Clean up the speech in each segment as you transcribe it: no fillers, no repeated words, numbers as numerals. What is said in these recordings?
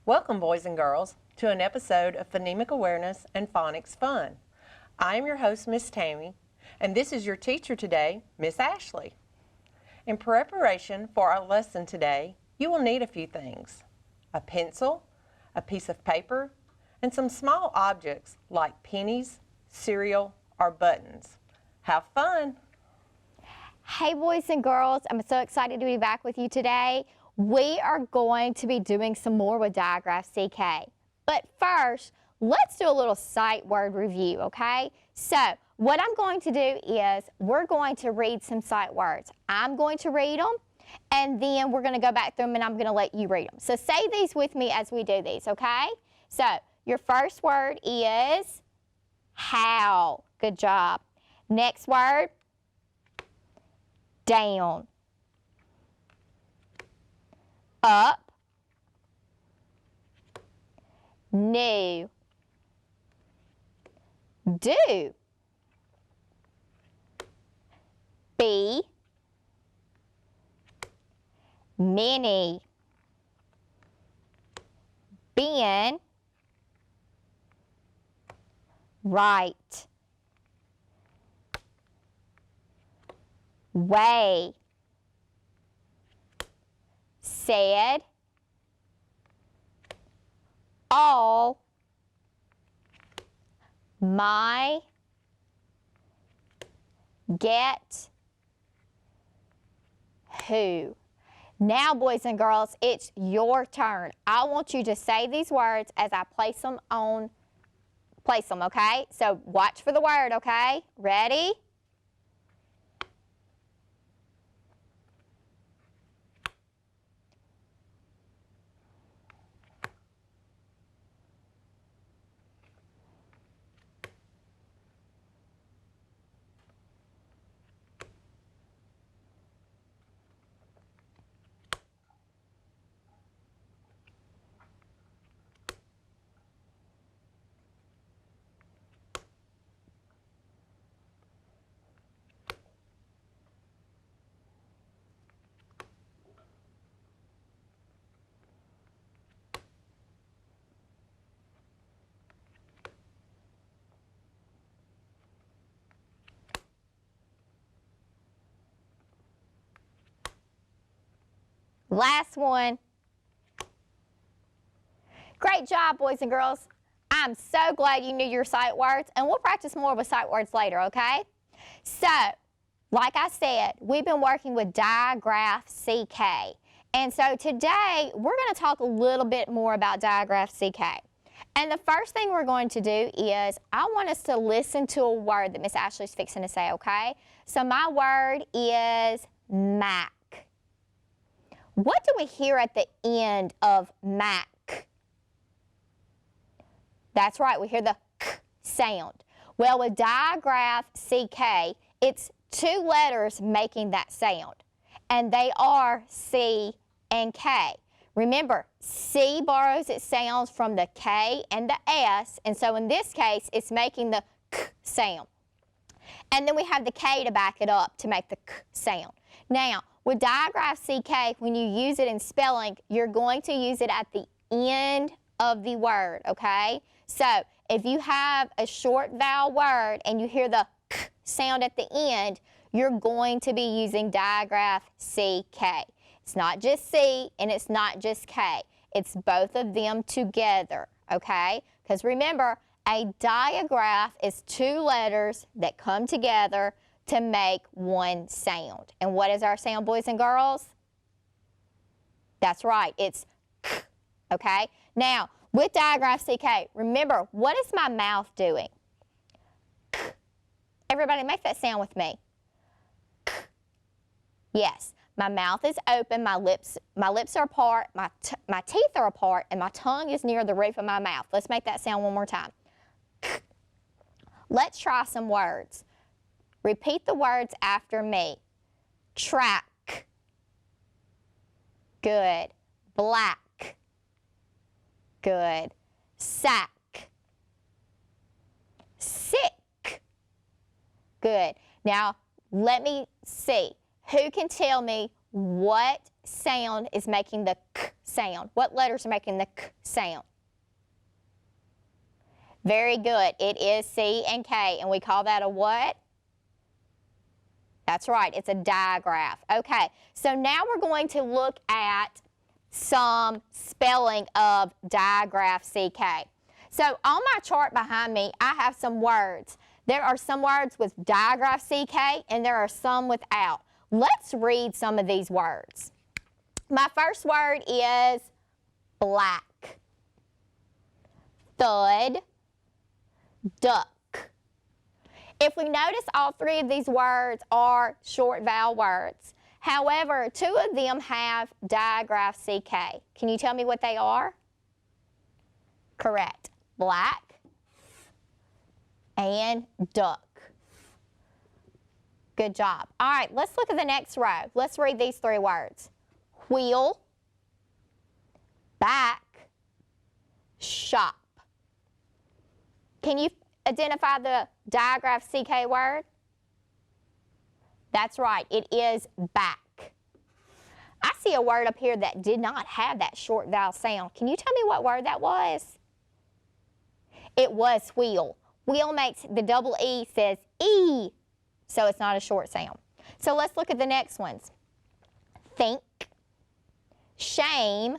Welcome, boys and girls, to an episode of Phonemic Awareness and Phonics Fun. I am your host, Miss Tammy, and this is your teacher today, Miss Ashley. In preparation for our lesson today, you will need a few things: a pencil, a piece of paper, and some small objects like pennies, cereal, or buttons. Have fun! Hey boys and girls, I'm so excited to be back with you today. We are going to be doing some more with Digraph CK. But first, let's do a little sight word review, okay? So, what I'm going to do is we're going to read some sight words. I'm going to read them, and then we're going to go back through them, and I'm going to let you read them. So, say these with me as we do these, okay? So, your first word is how. Good job. Next word, down, up, new, do, be, many, been, right, way, said, all, my, get, who. Now, boys and girls, it's your turn. I want you to say these words as I place them, okay? So watch for the word, okay? Ready? Last one. Great job, boys and girls. I'm so glad you knew your sight words, and we'll practice more with sight words later, okay? So, like I said, we've been working with Digraph CK. And so today, we're going to talk a little bit more about Digraph CK. And the first thing we're going to do is, I want us to listen to a word that Miss Ashley's fixing to say, okay? So my word is Mac. What do we hear at the end of Mac? That's right, we hear the K sound. Well, with Digraph CK, it's two letters making that sound, and they are C and K. Remember, C borrows its sounds from the K and the S, and so in this case, it's making the K sound. And then we have the K to back it up to make the K sound. Now, with Digraph CK, when you use it in spelling, you're going to use it at the end of the word, okay? So, if you have a short vowel word and you hear the K sound at the end, you're going to be using Digraph CK. It's not just C and it's not just K. It's both of them together, okay? Because remember, a digraph is two letters that come together to make one sound. And what is our sound, boys and girls? That's right, it's K, okay? Now, with Digraph CK, remember, what is my mouth doing? K. Everybody make that sound with me. K. Yes, my mouth is open, my lips are apart, my teeth are apart, and my tongue is near the roof of my mouth. Let's make that sound one more time. K. Let's try some words. Repeat the words after me. Track. Good. Black. Good. Sack. Sick. Good. Now, let me see. Who can tell me what sound is making the K sound. What letters are making the k sound? Very good. It is C and K, and we call that a what? That's right, it's a digraph. Okay, so now we're going to look at some spelling of digraph CK. So on my chart behind me, I have some words. There are some words with digraph CK, and there are some without. Let's read some of these words. My first word is black, thud, duck. If we notice, all three of these words are short vowel words. However, two of them have digraph CK. Can you tell me what they are? Correct. Black and duck. Good job. All right, let's look at the next row. Let's read these three words. Wheel, back, shop. Can you identify the digraph CK word? That's right, it is back. I see a word up here that did not have that short vowel sound. Can you tell me what word that was? It was wheel. Wheel makes the double E says E, so it's not a short sound. So let's look at the next ones. Think, shame,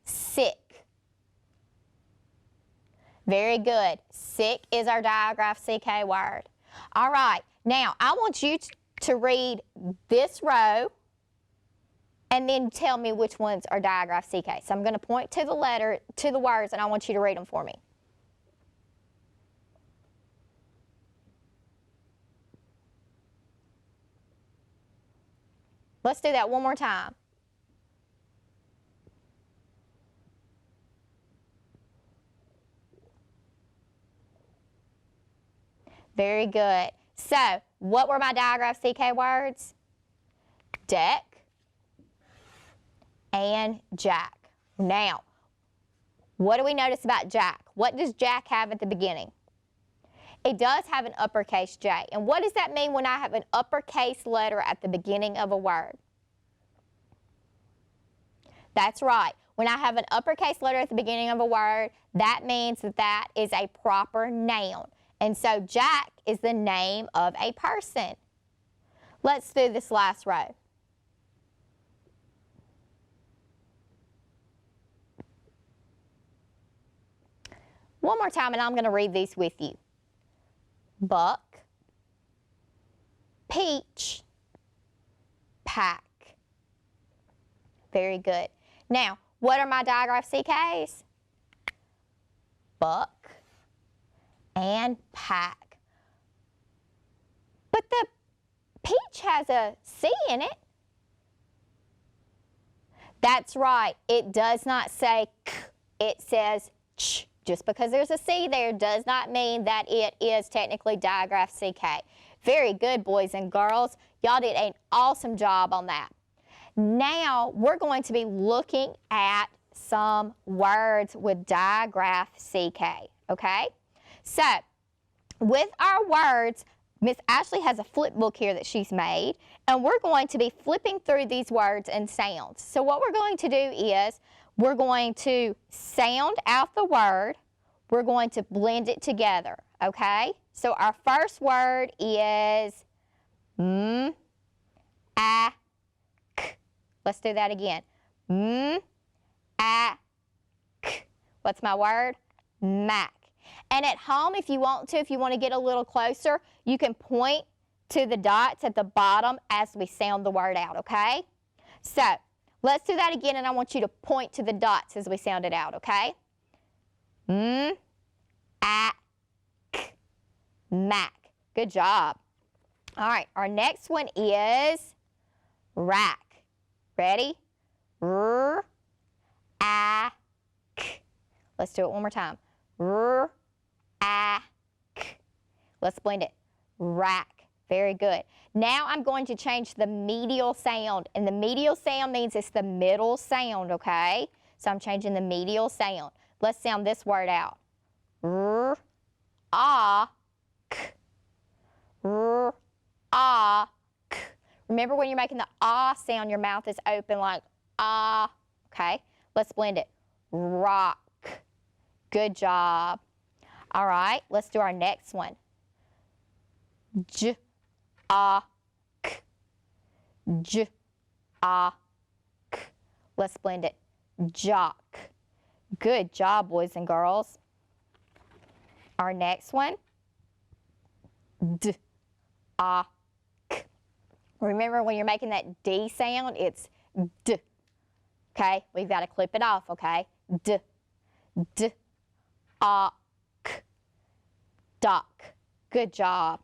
sick. Very good. Sick is our digraph CK word. All right, now I want you to read this row and then tell me which ones are digraph CK. So I'm going to point to the words, and I want you to read them for me. Let's do that one more time. Very good. So, what were my digraph CK words? Deck and jack. Now, what do we notice about jack? What does jack have at the beginning? It does have an uppercase J. And what does that mean when I have an uppercase letter at the beginning of a word? That's right. When I have an uppercase letter at the beginning of a word, that means that that is a proper noun. And so Jack is the name of a person. Let's do this last row. One more time, and I'm going to read these with you. Buck, peach, pack. Very good. Now, what are my digraph CKs? Buck and pack. But the peach has a C in it. That's right. It does not say k, it says ch. Just because there's a C there does not mean that it is technically digraph CK. Very good, boys and girls. Y'all did an awesome job on that. Now, we're going to be looking at some words with digraph CK, okay? So, with our words, Miss Ashley has a flip book here that she's made, and we're going to be flipping through these words and sounds. So what we're going to do is we're going to sound out the word. We're going to blend it together, okay? So our first word is a, k. Let's do that again. A, k. What's my word? Mac. And at home, if you want to get a little closer, you can point to the dots at the bottom as we sound the word out, okay? So, let's do that again, and I want you to point to the dots as we sound it out, okay? A, k, Mac. Good job. All right, our next one is rack. Ready? R, a, k. Let's do it one more time. R, a, k. Let's blend it. Rack. Very good. Now I'm going to change the medial sound, and the medial sound means it's the middle sound, okay? So I'm changing the medial sound. Let's sound this word out. R, a, k. R, a, k. Remember when you're making the ah sound, your mouth is open like ah, okay? Let's blend it. Rock. Good job. All right, let's do our next one. J, A, K. J, A, K. Let's blend it. Jock. Good job, boys and girls. Our next one. D, A, K. Remember when you're making that D sound, it's D. Okay, we've got to clip it off, okay? D, D, A, K. Dock. Good job.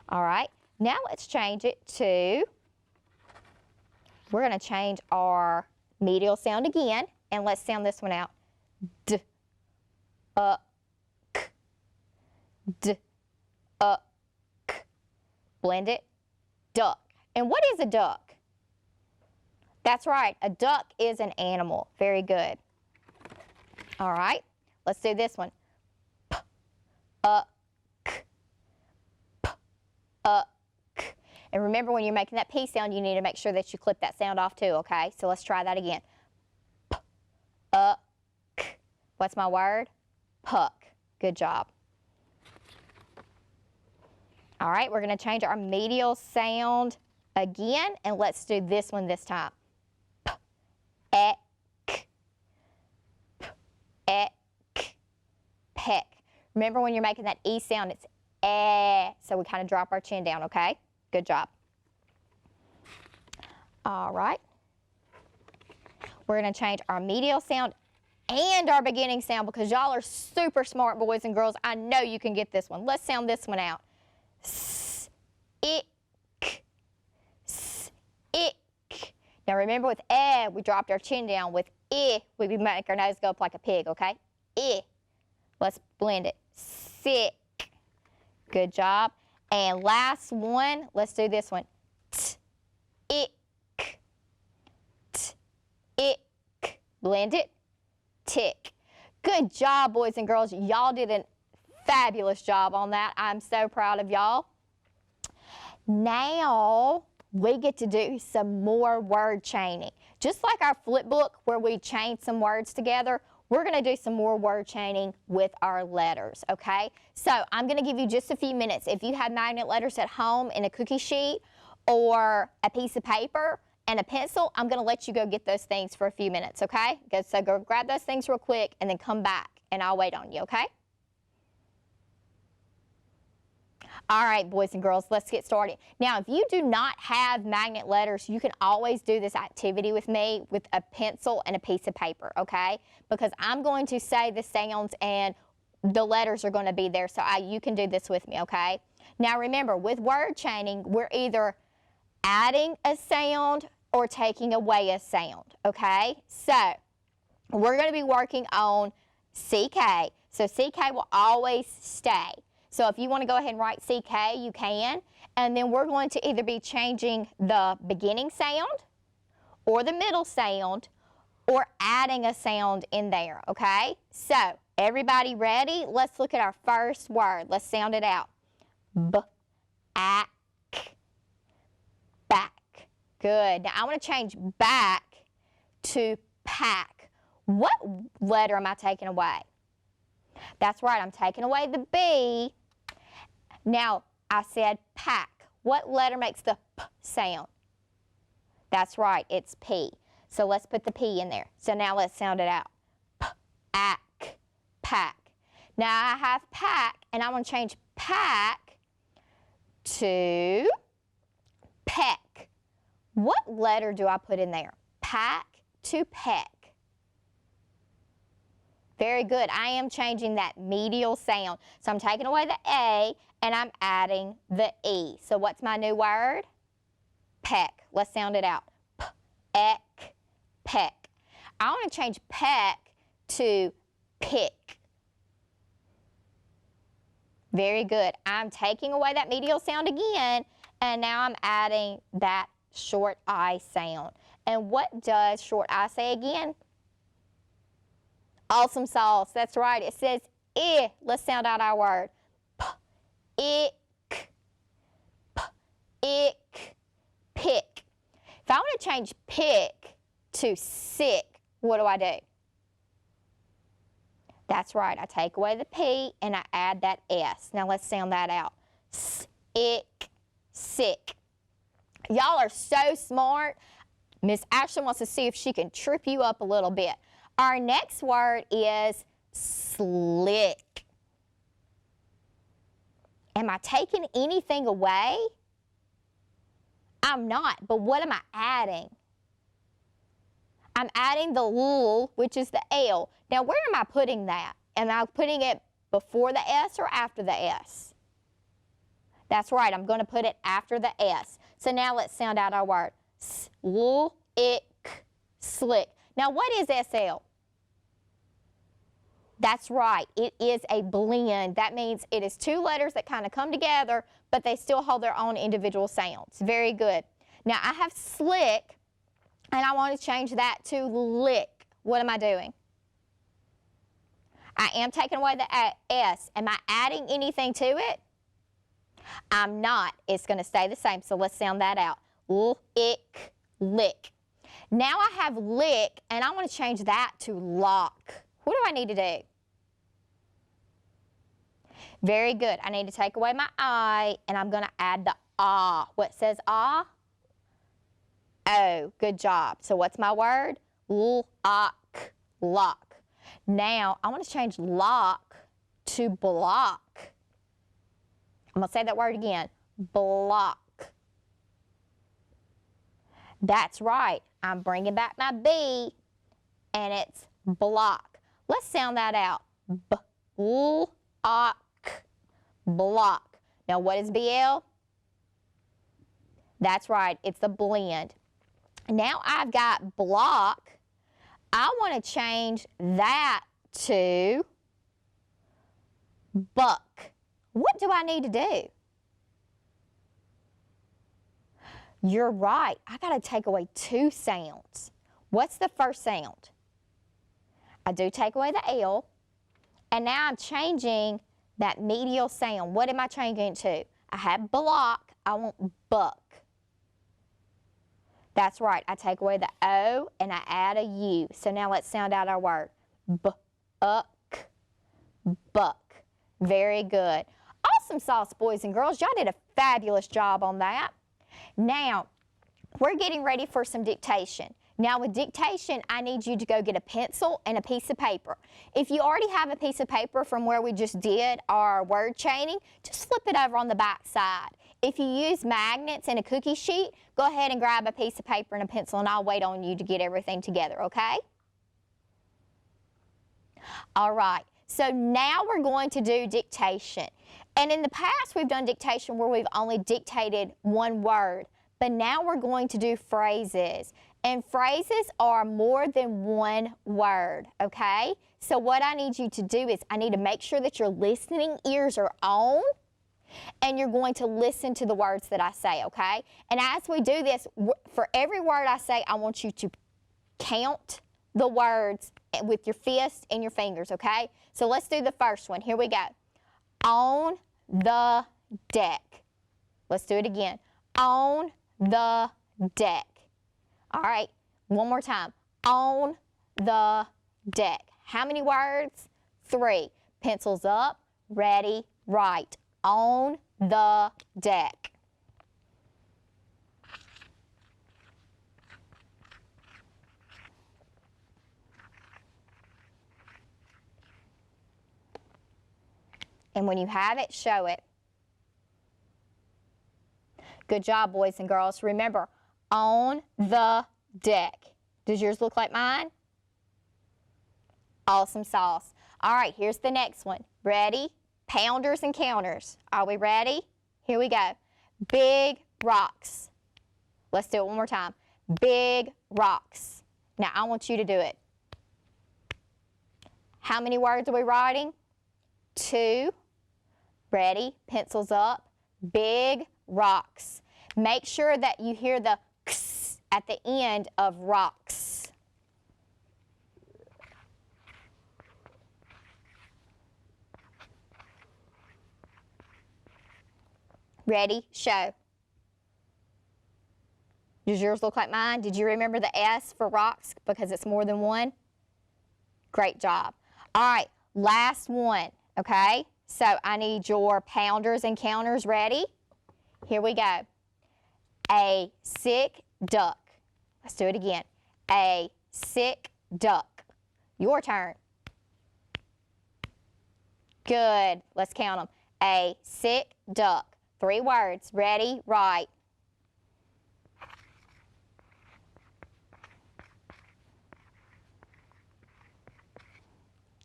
All right, now let's change it to, we're going to change our medial sound again, and let's sound this one out. D, K. D, K. Blend it. Duck. And what is a duck? That's right, a duck is an animal. Very good. All right, let's do this one. P, K. P, K. And remember, when you're making that P sound, you need to make sure that you clip that sound off too, okay? So let's try that again. P, K. What's my word? Puck. Good job. All right, we're going to change our medial sound again, and let's do this one this time. P, Ek. P, Ek. Peck. Remember, when you're making that E sound, it's eh, so we kind of drop our chin down, okay? Good job. All right. We're going to change our medial sound and our beginning sound because y'all are super smart, boys and girls. I know you can get this one. Let's sound this one out. S, ick. S, ick. Now remember, with eh, we dropped our chin down. With I, we make our nose go up like a pig, okay? I. Let's blend it. Sick. Good job. And last one, let's do this one. T, ick. T, ick. Blend it. Tick. Good job, boys and girls. Y'all did a fabulous job on that. I'm so proud of y'all. Now we get to do some more word chaining. Just like our flip book where we chain some words together, we're going to do some more word chaining with our letters, okay? So I'm going to give you just a few minutes. If you have magnet letters at home in a cookie sheet or a piece of paper and a pencil, I'm going to let you go get those things for a few minutes, okay? So go grab those things real quick and then come back and I'll wait on you, okay? All right, boys and girls, let's get started. Now, if you do not have magnet letters, you can always do this activity with me with a pencil and a piece of paper, okay? Because I'm going to say the sounds and the letters are going to be there, so you can do this with me, okay? Now, remember, with word chaining, we're either adding a sound or taking away a sound, okay? So, we're going to be working on CK. So, CK will always stay. So if you want to go ahead and write CK, you can. And then we're going to either be changing the beginning sound or the middle sound or adding a sound in there, okay? So everybody ready? Let's look at our first word. Let's sound it out. B-ack, back. Good. Now I want to change back to pack. What letter am I taking away? That's right, I'm taking away the B. Now, I said pack. What letter makes the P sound? That's right, it's P. So let's put the P in there. So now let's sound it out. P-ack, pack. Now I have pack, and I'm going to change pack to peck. What letter do I put in there? Pack to peck. Very good. I am changing that medial sound. So I'm taking away the A and I'm adding the E. So what's my new word? Peck. Let's sound it out. P-eck, peck. I want to change peck to pick. Very good. I'm taking away that medial sound again, and now I'm adding that short I sound. And what does short I say again? Awesome sauce. That's right. It says I. Let's sound out our word. P-ick. P-ick. Pick. If I want to change pick to sick, what do? That's right, I take away the P and I add that S. Now let's sound that out. Sick, sick. Y'all are so smart. Miss Ashley wants to see if she can trip you up a little bit. Our next word is slick. Am I taking anything away? I'm not, but what am I adding? I'm adding the L, which is the L. Now, where am I putting that? Am I putting it before the S or after the S? That's right, I'm going to put it after the S. So now let's sound out our word. Slick, slick. Now, what is SL? That's right, it is a blend. That means it is two letters that kind of come together, but they still hold their own individual sounds. Very good. Now, I have slick, and I want to change that to lick. What am I doing? I am taking away the S. Am I adding anything to it? I'm not. It's going to stay the same, so let's sound that out. Lick, lick. Now I have lick, and I want to change that to lock. What do I need to do? Very good. I need to take away my I, and I'm going to add the ah. What says ah? Oh, good job. So what's my word? Lock, lock. Now, I want to change lock to block. I'm going to say that word again. Block. That's right. I'm bringing back my B, and it's block. Let's sound that out. Block, block. Now, what is BL? That's right. It's the blend. Now I've got block. I want to change that to buck. What do I need to do? You're right. I got to take away two sounds. What's the first sound? I do take away the L, and now I'm changing that medial sound. What am I changing it to? I have block. I want buck. That's right. I take away the O, and I add a U. So now let's sound out our word. Buck, buck. Very good. Awesome sauce, boys and girls. Y'all did a fabulous job on that. Now, we're getting ready for some dictation. Now, with dictation, I need you to go get a pencil and a piece of paper. If you already have a piece of paper from where we just did our word chaining, just flip it over on the back side. If you use magnets and a cookie sheet, go ahead and grab a piece of paper and a pencil, and I'll wait on you to get everything together, okay? All right, so now we're going to do dictation. And in the past, we've done dictation where we've only dictated one word, but now we're going to do phrases. And phrases are more than one word, okay? So what I need you to do is I need to make sure that your listening ears are on, and you're going to listen to the words that I say, okay? And as we do this, for every word I say, I want you to count the words with your fist and your fingers, okay? So let's do the first one. Here we go. On the deck. Let's do it again. On the deck. All right, one more time. On the deck. How many words? 3. Pencils up, ready, write. On the deck. And when you have it, show it. Good job, boys and girls. Remember, on the deck. Does yours look like mine? Awesome sauce. All right, here's the next one. Ready? Pounders and counters. Are we ready? Here we go. Big rocks. Let's do it one more time. Big rocks. Now, I want you to do it. How many words are we writing? 2. Ready? Pencils up. Big rocks. Make sure that you hear the x at the end of rocks. Ready? Show. Does yours look like mine? Did you remember the S for rocks because it's more than one? Great job. All right, last one, okay? So I need your pounders and counters ready. Here we go. A sick duck. Let's do it again. A sick duck. Your turn. Good. Let's count them. A sick duck. 3 words. Ready? Right.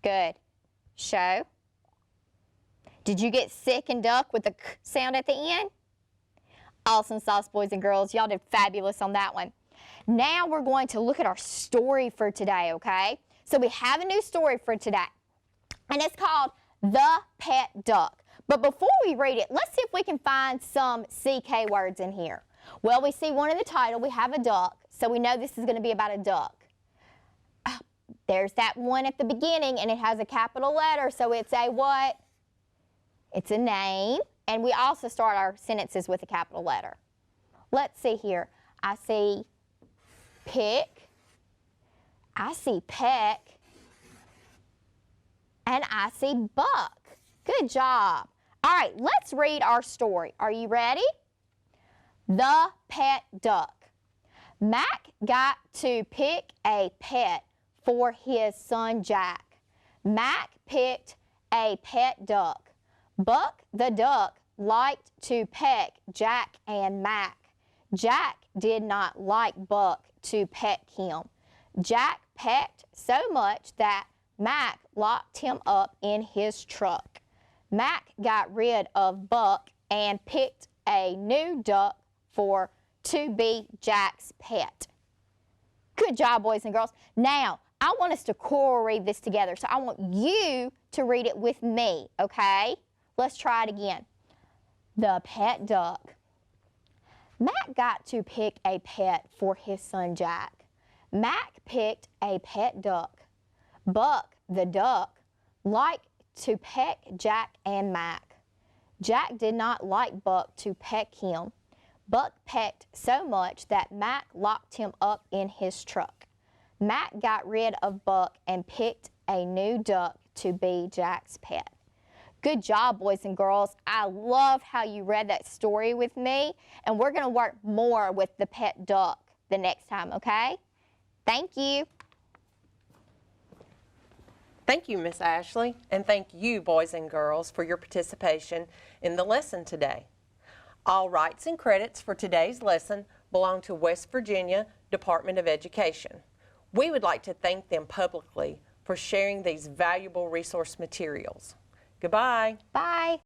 Good. Show. Did you get sick and duck with the k sound at the end? Awesome sauce, boys and girls. Y'all did fabulous on that one. Now we're going to look at our story for today, okay? So we have a new story for today, and it's called The Pet Duck. But before we read it, let's see if we can find some CK words in here. Well, we see one in the title. We have a duck, so we know this is going to be about a duck. There's that one at the beginning, and it has a capital letter, so it's a what? It's a name, and we also start our sentences with a capital letter. Let's see here. I see pick, I see peck, and I see buck. Good job. All right, let's read our story. Are you ready? The Pet Duck. Mac got to pick a pet for his son Jack. Mac picked a pet duck. Buck the duck liked to peck Jack and Mac. Jack did not like Buck to peck him. Jack pecked so much that Mac locked him up in his truck. Mac got rid of Buck and picked a new duck to be Jack's pet. Good job, boys and girls. Now, I want us to choral read this together, so I want you to read it with me, okay? Let's try it again. The Pet Duck. Mac got to pick a pet for his son Jack. Mac picked a pet duck. Buck, the duck, liked to peck Jack and Mac. Jack did not like Buck to peck him. Buck pecked so much that Mac locked him up in his truck. Mac got rid of Buck and picked a new duck to be Jack's pet. Good job, boys and girls. I love how you read that story with me, and we're going to work more with the pet duck the next time, okay? Thank you. Thank you, Miss Ashley, and thank you, boys and girls, for your participation in the lesson today. All rights and credits for today's lesson belong to West Virginia Department of Education. We would like to thank them publicly for sharing these valuable resource materials. Goodbye. Bye.